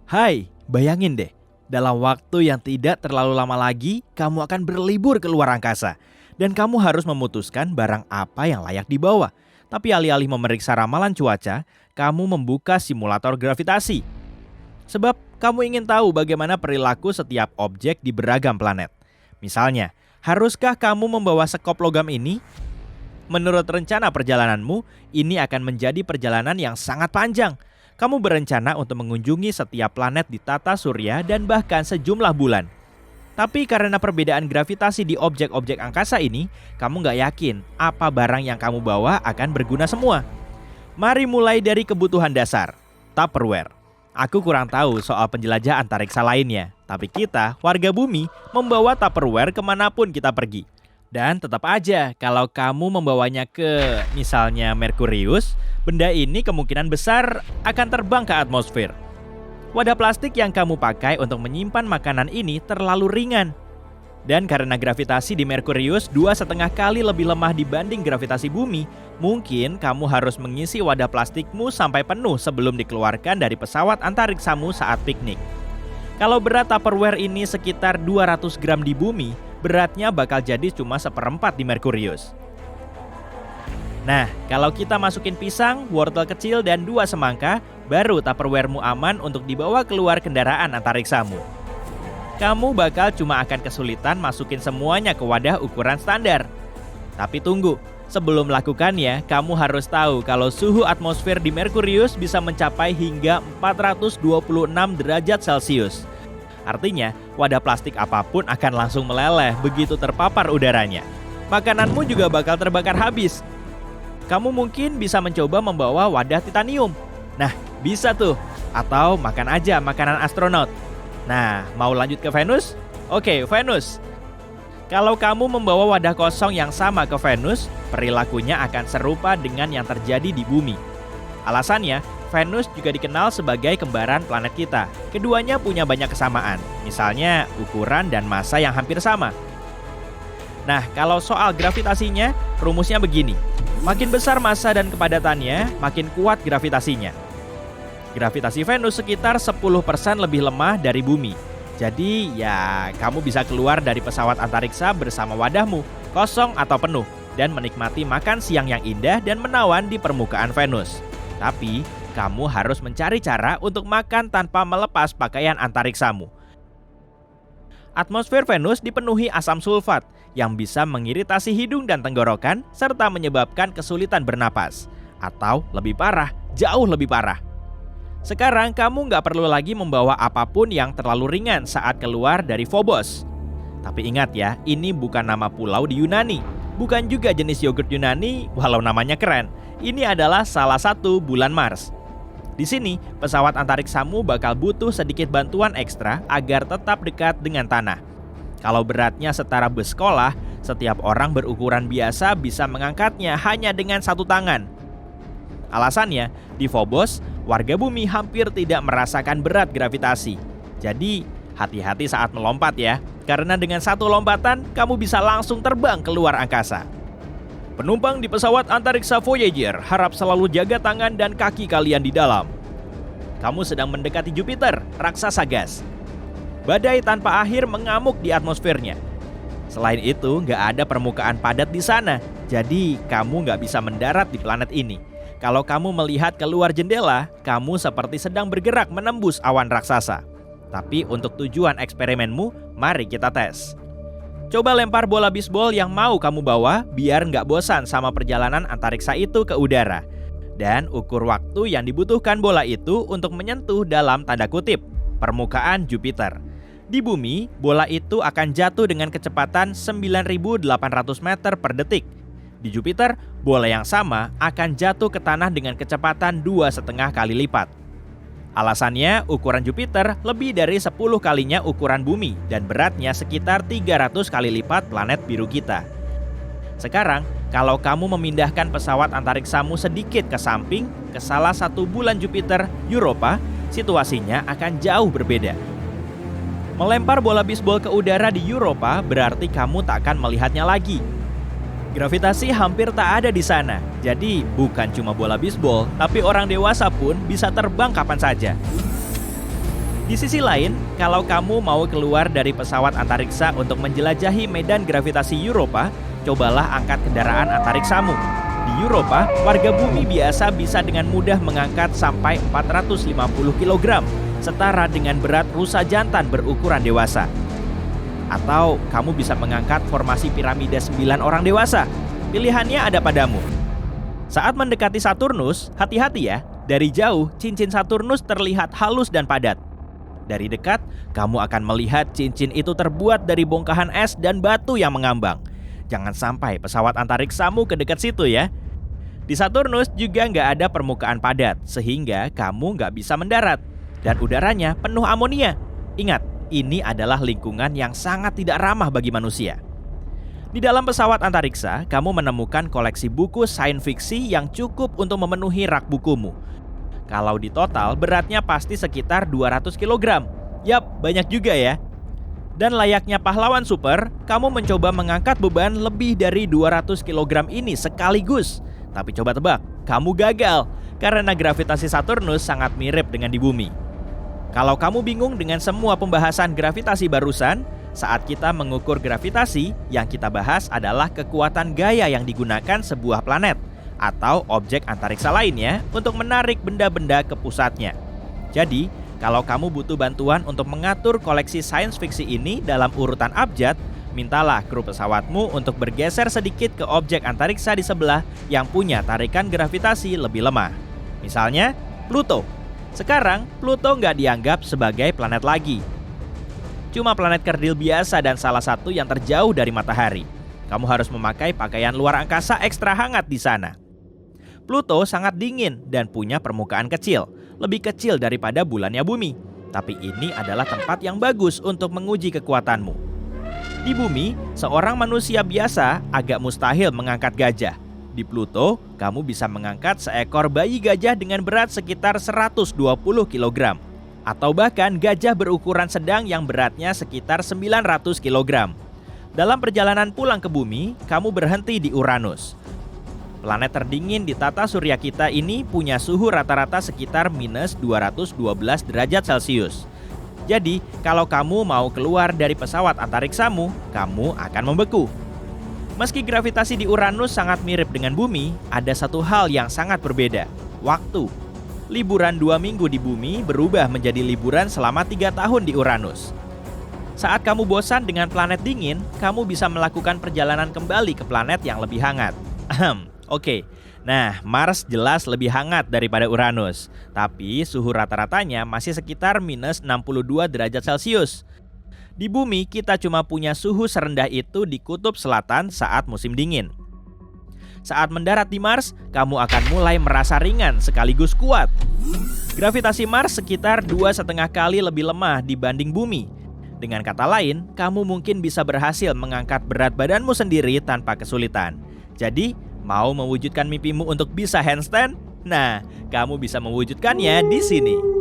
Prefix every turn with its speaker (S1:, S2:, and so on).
S1: Hai, bayangin deh, dalam waktu yang tidak terlalu lama lagi, kamu akan berlibur ke luar angkasa. Dan kamu harus memutuskan barang apa yang layak dibawa. Tapi alih-alih memeriksa ramalan cuaca, kamu membuka simulator gravitasi. Sebab kamu ingin tahu bagaimana perilaku setiap objek di beragam planet. Misalnya, haruskah kamu membawa sekop logam ini? Menurut rencana perjalananmu, ini akan menjadi perjalanan yang sangat panjang. Kamu berencana untuk mengunjungi setiap planet di tata surya dan bahkan sejumlah bulan. Tapi karena perbedaan gravitasi di objek-objek angkasa ini, kamu nggak yakin apa barang yang kamu bawa akan berguna semua. Mari mulai dari kebutuhan dasar, Tupperware. Aku kurang tahu soal penjelajah antariksa lainnya, tapi kita, warga bumi, membawa Tupperware kemanapun kita pergi. Dan tetap aja, kalau kamu membawanya ke misalnya Merkurius, benda ini kemungkinan besar akan terbang ke atmosfer. Wadah plastik yang kamu pakai untuk menyimpan makanan ini terlalu ringan. Dan karena gravitasi di Merkurius 2,5 kali lebih lemah dibanding gravitasi bumi, mungkin kamu harus mengisi wadah plastikmu sampai penuh sebelum dikeluarkan dari pesawat antariksamu saat piknik. Kalau berat Tupperware ini sekitar 200 gram di bumi, beratnya bakal jadi cuma 1/4 di Merkurius. Nah, kalau kita masukin pisang, wortel kecil, dan 2 semangka, baru Tupperware-mu aman untuk dibawa keluar kendaraan antariksamu. Kamu bakal cuma akan kesulitan masukin semuanya ke wadah ukuran standar. Tapi tunggu, sebelum melakukannya, kamu harus tahu kalau suhu atmosfer di Merkurius bisa mencapai hingga 426 derajat Celcius. Artinya, wadah plastik apapun akan langsung meleleh begitu terpapar udaranya. Makananmu juga bakal terbakar habis. Kamu mungkin bisa mencoba membawa wadah titanium. Nah, bisa tuh. Atau makan aja makanan astronot. Nah, mau lanjut ke Venus? Oke, Venus. Kalau kamu membawa wadah kosong yang sama ke Venus, perilakunya akan serupa dengan yang terjadi di bumi. Alasannya, Venus juga dikenal sebagai kembaran planet kita. Keduanya punya banyak kesamaan, misalnya ukuran dan massa yang hampir sama. Nah, kalau soal gravitasinya, rumusnya begini. Makin besar massa dan kepadatannya, makin kuat gravitasinya. Gravitasi Venus sekitar 10% lebih lemah dari bumi. Jadi ya kamu bisa keluar dari pesawat antariksa bersama wadahmu, kosong atau penuh, dan menikmati makan siang yang indah dan menawan di permukaan Venus. Tapi kamu harus mencari cara untuk makan tanpa melepas pakaian antariksamu. Atmosfer Venus dipenuhi asam sulfat yang bisa mengiritasi hidung dan tenggorokan serta menyebabkan kesulitan bernapas. Atau lebih parah, jauh lebih parah. Sekarang kamu nggak perlu lagi membawa apapun yang terlalu ringan saat keluar dari Phobos. Tapi ingat ya, ini bukan nama pulau di Yunani. Bukan juga jenis yogurt Yunani, walau namanya keren. Ini adalah salah satu bulan Mars. Di sini, pesawat antariksamu bakal butuh sedikit bantuan ekstra agar tetap dekat dengan tanah. Kalau beratnya setara bus sekolah, setiap orang berukuran biasa bisa mengangkatnya hanya dengan 1 tangan. Alasannya, di Phobos, warga bumi hampir tidak merasakan berat gravitasi. Jadi, hati-hati saat melompat ya, karena dengan 1 lompatan, kamu bisa langsung terbang keluar angkasa. Penumpang di pesawat antariksa Voyager harap selalu jaga tangan dan kaki kalian di dalam. Kamu sedang mendekati Jupiter, raksasa gas. Badai tanpa akhir mengamuk di atmosfernya. Selain itu, nggak ada permukaan padat di sana, jadi kamu nggak bisa mendarat di planet ini. Kalau kamu melihat keluar jendela, kamu seperti sedang bergerak menembus awan raksasa. Tapi untuk tujuan eksperimenmu, mari kita tes. Coba lempar bola bisbol yang mau kamu bawa biar nggak bosan sama perjalanan antariksa itu ke udara. Dan ukur waktu yang dibutuhkan bola itu untuk menyentuh dalam tanda kutip permukaan Jupiter. Di bumi, bola itu akan jatuh dengan kecepatan 9.800 meter per detik. Di Jupiter, bola yang sama akan jatuh ke tanah dengan kecepatan 2,5 kali lipat. Alasannya, ukuran Jupiter lebih dari 10 kalinya ukuran bumi dan beratnya sekitar 300 kali lipat planet biru kita. Sekarang, kalau kamu memindahkan pesawat antariksamu sedikit ke samping ke salah satu bulan Jupiter, Europa, situasinya akan jauh berbeda. Melempar bola bisbol ke udara di Europa berarti kamu tak akan melihatnya lagi. Gravitasi hampir tak ada di sana. Jadi bukan cuma bola bisbol, tapi orang dewasa pun bisa terbang kapan saja. Di sisi lain, kalau kamu mau keluar dari pesawat antariksa untuk menjelajahi medan gravitasi Europa, cobalah angkat kendaraan antariksamu. Di Europa, warga bumi biasa bisa dengan mudah mengangkat sampai 450 kg, setara dengan berat rusa jantan berukuran dewasa. Atau kamu bisa mengangkat formasi piramida 9 orang dewasa. Pilihannya ada padamu. Saat mendekati Saturnus, hati-hati ya. Dari jauh, cincin Saturnus terlihat halus dan padat. Dari dekat, kamu akan melihat cincin itu terbuat dari bongkahan es dan batu yang mengambang. Jangan sampai pesawat antariksamu ke dekat situ ya. Di Saturnus juga nggak ada permukaan padat, sehingga kamu nggak bisa mendarat. Dan udaranya penuh amonia. Ingat, ini adalah lingkungan yang sangat tidak ramah bagi manusia. Di dalam pesawat antariksa, kamu menemukan koleksi buku sains fiksi yang cukup untuk memenuhi rak bukumu. Kalau di total, beratnya pasti sekitar 200 kg. Yap, banyak juga ya. Dan layaknya pahlawan super, kamu mencoba mengangkat beban lebih dari 200 kg ini sekaligus. Tapi coba tebak, kamu gagal karena gravitasi Saturnus sangat mirip dengan di bumi. Kalau kamu bingung dengan semua pembahasan gravitasi barusan, saat kita mengukur gravitasi, yang kita bahas adalah kekuatan gaya yang digunakan sebuah planet atau objek antariksa lainnya untuk menarik benda-benda ke pusatnya. Jadi, kalau kamu butuh bantuan untuk mengatur koleksi sains fiksi ini dalam urutan abjad, mintalah kru pesawatmu untuk bergeser sedikit ke objek antariksa di sebelah yang punya tarikan gravitasi lebih lemah. Misalnya, Pluto. Sekarang, Pluto nggak dianggap sebagai planet lagi. Cuma planet kerdil biasa dan salah satu yang terjauh dari matahari. Kamu harus memakai pakaian luar angkasa ekstra hangat di sana. Pluto sangat dingin dan punya permukaan kecil, lebih kecil daripada bulannya bumi. Tapi ini adalah tempat yang bagus untuk menguji kekuatanmu. Di bumi, seorang manusia biasa agak mustahil mengangkat gajah. Di Pluto, kamu bisa mengangkat seekor bayi gajah dengan berat sekitar 120 kg. Atau bahkan gajah berukuran sedang yang beratnya sekitar 900 kg. Dalam perjalanan pulang ke bumi, kamu berhenti di Uranus. Planet terdingin di tata surya kita ini punya suhu rata-rata sekitar minus 212 derajat Celcius. Jadi, kalau kamu mau keluar dari pesawat antariksamu, kamu akan membeku. Meski gravitasi di Uranus sangat mirip dengan bumi, ada satu hal yang sangat berbeda, waktu. Liburan 2 minggu di bumi berubah menjadi liburan selama 3 tahun di Uranus. Saat kamu bosan dengan planet dingin, kamu bisa melakukan perjalanan kembali ke planet yang lebih hangat. Oke, nah Mars jelas lebih hangat daripada Uranus, tapi suhu rata-ratanya masih sekitar minus 62 derajat Celcius. Di bumi kita cuma punya suhu serendah itu di kutub selatan saat musim dingin. Saat mendarat di Mars, kamu akan mulai merasa ringan sekaligus kuat. Gravitasi Mars sekitar 2,5 kali lebih lemah dibanding bumi. Dengan kata lain, kamu mungkin bisa berhasil mengangkat berat badanmu sendiri tanpa kesulitan. Jadi, mau mewujudkan mimpimu untuk bisa handstand? Nah, kamu bisa mewujudkannya di sini.